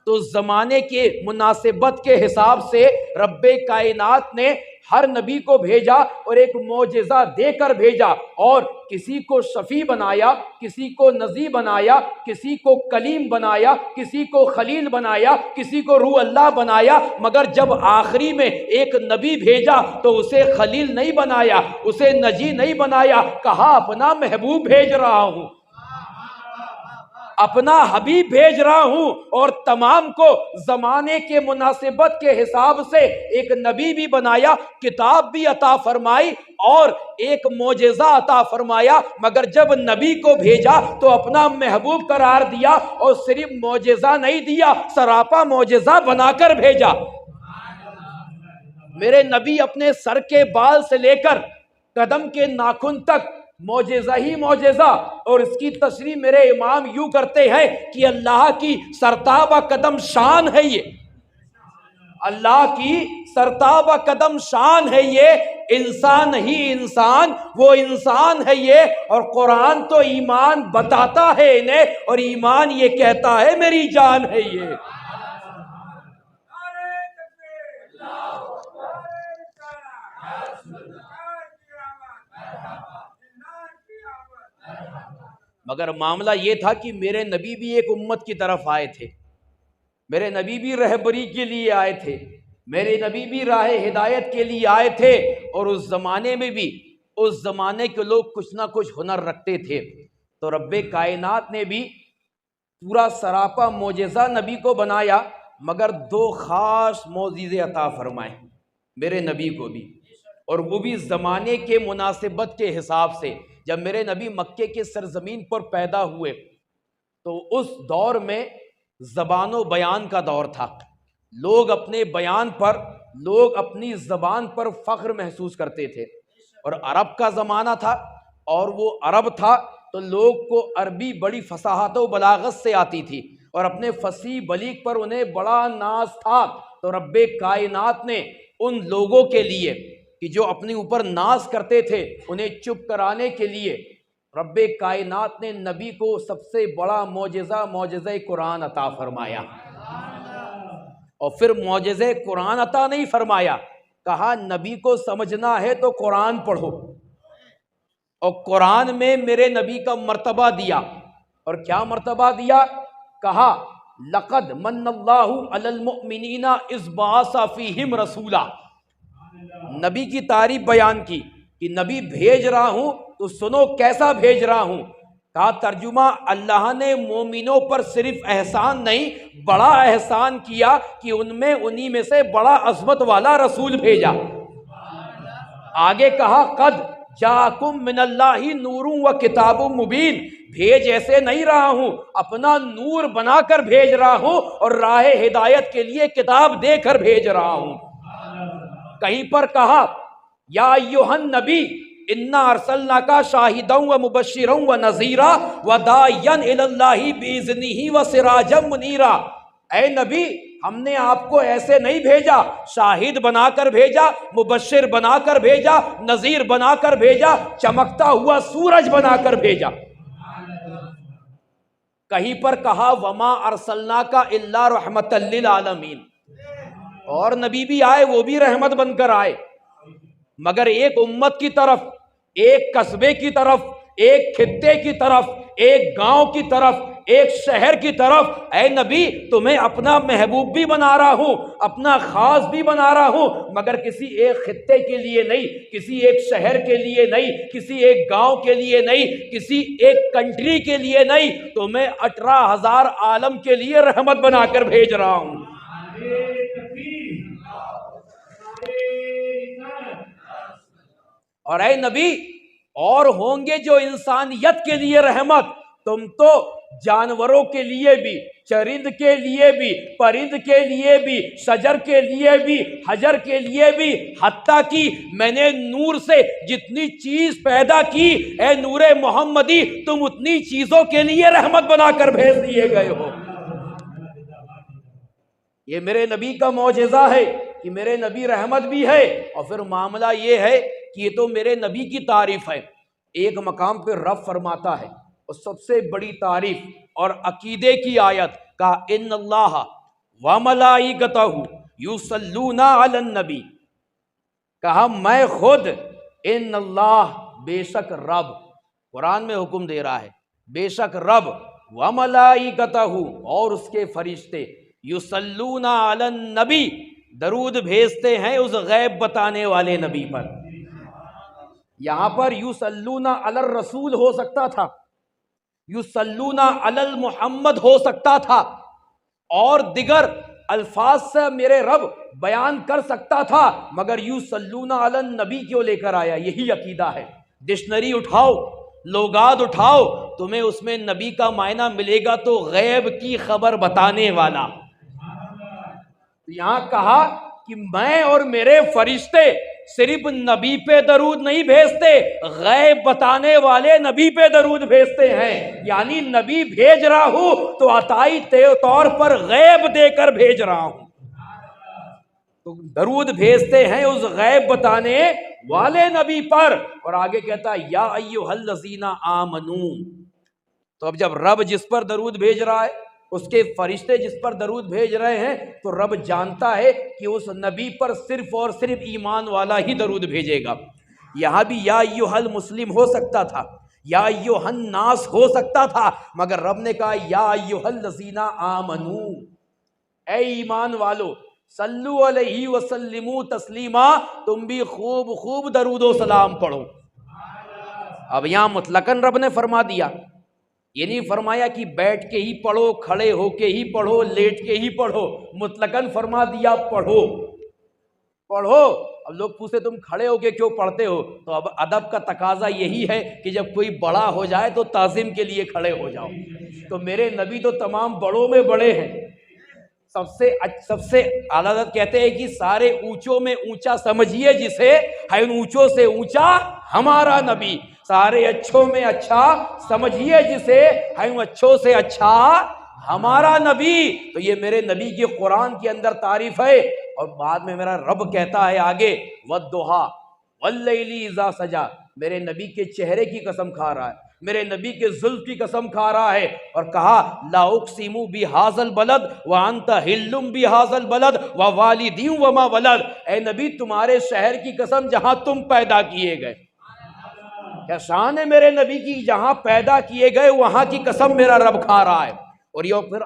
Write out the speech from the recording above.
تو زمانے کے مناسبت کے حساب سے رب کائنات نے ہر نبی کو بھیجا اور ایک معجزہ دے کر بھیجا، اور کسی کو شفیع بنایا، کسی کو نذیر بنایا، کسی کو کلیم بنایا، کسی کو خلیل بنایا، کسی کو روح اللہ بنایا، مگر جب آخری میں ایک نبی بھیجا تو اسے خلیل نہیں بنایا، اسے نجی نہیں بنایا، کہا اپنا محبوب بھیج رہا ہوں، اپنا حبیب بھیج رہا ہوں، اور تمام کو زمانے کے مناسبت کے حساب سے ایک نبی بھی بنایا، کتاب بھی عطا فرمائی اور ایک معجزہ عطا فرمایا، مگر جب نبی کو بھیجا تو اپنا محبوب قرار دیا، اور صرف معجزہ نہیں دیا، سراپا معجزہ بنا کر بھیجا۔ میرے نبی اپنے سر کے بال سے لے کر قدم کے ناخن تک معجزہ ہی معجزہ، اور اس کی تشریح میرے امام یوں کرتے ہیں کہ اللہ کی سرتابہ قدم شان ہے یہ، اللہ کی سرتابہ قدم شان ہے یہ، انسان ہی انسان، وہ انسان ہے یہ، اور قرآن تو ایمان بتاتا ہے انہیں، اور ایمان یہ کہتا ہے میری جان ہے یہ۔ مگر معاملہ یہ تھا کہ میرے نبی بھی ایک امت کی طرف آئے تھے، میرے نبی بھی رہبری کے لیے آئے تھے، میرے نبی بھی راہ ہدایت کے لیے آئے تھے، اور اس زمانے میں بھی اس زمانے کے لوگ کچھ نہ کچھ ہنر رکھتے تھے، تو رب کائنات نے بھی پورا سراپا معجزہ نبی کو بنایا، مگر دو خاص معجزے عطا فرمائے میرے نبی کو بھی، اور وہ بھی زمانے کے مناسبت کے حساب سے۔ جب میرے نبی مکے کے سرزمین پر پیدا ہوئے تو اس دور میں زبان و بیان کا دور تھا، لوگ اپنے بیان پر، لوگ اپنی زبان پر فخر محسوس کرتے تھے، اور عرب کا زمانہ تھا، اور وہ عرب تھا تو لوگ کو عربی بڑی فصاحت و بلاغت سے آتی تھی، اور اپنے فصیح بلیغ پر انہیں بڑا ناز تھا، تو رب کائنات نے ان لوگوں کے لیے کہ جو اپنے اوپر ناز کرتے تھے انہیں چپ کرانے کے لیے رب کائنات نے نبی کو سب سے بڑا معجزہ قرآن عطا فرمایا، اور پھر معجزہ قرآن عطا نہیں فرمایا، کہا نبی کو سمجھنا ہے تو قرآن پڑھو، اور قرآن میں میرے نبی کا مرتبہ دیا، اور کیا مرتبہ دیا؟ کہا لقد من اللہ علی المؤمنین اذ بعث فیہم رسولا، نبی کی تعریف بیان کی کہ نبی بھیج رہا ہوں تو سنو کیسا بھیج رہا ہوں، کہا ترجمہ اللہ نے مومنوں پر صرف احسان نہیں بڑا احسان کیا کہ انہی میں سے بڑا عظمت والا رسول بھیجا۔ آگے کہا قد جاءکم من اللہ نور و کتاب مبین، بھیج ایسے نہیں رہا ہوں، اپنا نور بنا کر بھیج رہا ہوں، اور راہ ہدایت کے لیے کتاب دے کر بھیج رہا ہوں۔ کہیں پر کہا یا ایھا النبی انا ارسلناک شاہدا و مبشرا و نذیرا و داعیا الی اللہ باذنہ و سراجا منیرا، اے نبی ہم نے آپ کو ایسے نہیں بھیجا، شاہد بنا کر بھیجا، مبشر بنا کر بھیجا، نذیر بنا کر بھیجا، چمکتا ہوا سورج بنا کر بھیجا۔ کہیں پر کہا وما ارسلناک الا رحمۃ للعالمین، اور نبی بھی آئے وہ بھی رحمت بن کر آئے، مگر ایک امت کی طرف، ایک قصبے کی طرف، ایک خطے کی طرف، ایک گاؤں کی طرف، ایک شہر کی طرف، اے نبی تمہیں اپنا محبوب بھی بنا رہا ہوں، اپنا خاص بھی بنا رہا ہوں، مگر کسی ایک خطے کے لیے نہیں، کسی ایک شہر کے لیے نہیں، کسی ایک گاؤں کے لیے نہیں، کسی ایک کنٹری کے لیے نہیں، تمہیں 18,000 عالم کے لیے رحمت بنا کر بھیج رہا ہوں۔ اور اے نبی اور ہوں گے جو انسانیت کے لیے رحمت، تم تو جانوروں کے لیے بھی، چرند کے لیے بھی، پرند کے لیے بھی، شجر کے لیے بھی، حجر کے لیے بھی، حتیٰ کہ میں نے نور سے جتنی چیز پیدا کی، اے نور محمدی تم اتنی چیزوں کے لیے رحمت بنا کر بھیج دیے گئے ہو۔ یہ میرے نبی کا معجزہ ہے کہ میرے نبی رحمت بھی ہے، اور پھر معاملہ یہ ہے کہ یہ تو میرے نبی کی تعریف ہے۔ ایک مقام پہ رب فرماتا ہے اور سب سے بڑی تعریف اور عقیدے کی آیت کا ان اللہ وملائکتہ یصلون علی النبی، کہا میں خود، ان اللہ بے شک رب، قرآن میں حکم دے رہا ہے، بے شک رب، وملائکتہ اور اس کے فرشتے، یصلون علی النبی درود بھیجتے ہیں اس غیب بتانے والے نبی پر۔ یہاں پر یصلون علی الرسول ہو سکتا تھا، یصلون علی المحمد ہو سکتا تھا، اور دیگر الفاظ سے میرے رب بیان کر سکتا تھا، مگر یصلون علی النبی کیوں لے کر آیا؟ یہی عقیدہ ہے۔ ڈکشنری اٹھاؤ، لغات اٹھاؤ، تمہیں اس میں نبی کا معنی ملے گا تو غیب کی خبر بتانے والا۔ یہاں کہا کہ میں اور میرے فرشتے صرف نبی پہ درود نہیں بھیجتے، غیب بتانے والے نبی پہ درود بھیجتے ہیں، یعنی نبی بھیج رہا ہوں تو عطائی طور پر غیب دے کر بھیج رہا ہوں۔ تو درود بھیجتے ہیں اس غیب بتانے والے نبی پر، اور آگے کہتا ہے یا ایھا الذین آمنو۔ تو اب جب رب جس پر درود بھیج رہا ہے، اس کے فرشتے جس پر درود بھیج رہے ہیں، تو رب جانتا ہے کہ اس نبی پر صرف اور صرف ایمان والا ہی درود بھیجے گا۔ یہاں بھی یا ایھا المسلم ہو سکتا تھا، یا ایھا الناس ہو سکتا تھا، مگر رب نے کہا یا ایھا الذین آمنو، اے ایمان والو، صلو علیہ وسلموا تسلیما، تم بھی خوب خوب درود و سلام پڑھو۔ اب یہاں مطلقاً رب نے فرما دیا، یہ نہیں فرمایا کہ بیٹھ کے ہی پڑھو، کھڑے ہو کے ہی پڑھو، لیٹ کے ہی پڑھو، مطلقاً فرما دیا پڑھو پڑھو۔ اب لوگ پوچھتے تم کھڑے ہو کے کیوں پڑھتے ہو؟ تو اب ادب کا تقاضا یہی ہے کہ جب کوئی بڑا ہو جائے تو تعظیم کے لیے کھڑے ہو جاؤ۔ تو میرے نبی تو تمام بڑوں میں بڑے ہیں، سب سے اعلیٰ حضرت کہتے ہیں کہ سارے اونچوں میں اونچا سمجھیے جسے، ہے ان اونچوں سے اونچا ہمارا نبی، سارے اچھوں میں اچھا سمجھیے جسے، ہے ان اچھوں سے اچھا ہمارا نبی۔ تو یہ میرے نبی کی قرآن کے اندر تعریف ہے، اور بعد میں میرا رب کہتا ہے آگے والضحیٰ واللیل اذا سجی، میرے نبی کے چہرے کی قسم کھا رہا ہے، میرے نبی کے زلف کی قسم کھا رہا ہے، اور کہا لا اقسم بہذا البلد وانت حل بہذا البلد ووالد وما ولد، اے نبی تمہارے شہر کی قسم جہاں تم پیدا کیے گئے۔ کیا شان ہے میرے نبی کی، جہاں پیدا کیے گئے وہاں کی قسم میرا رب کھا رہا ہے۔ اور یہ پھر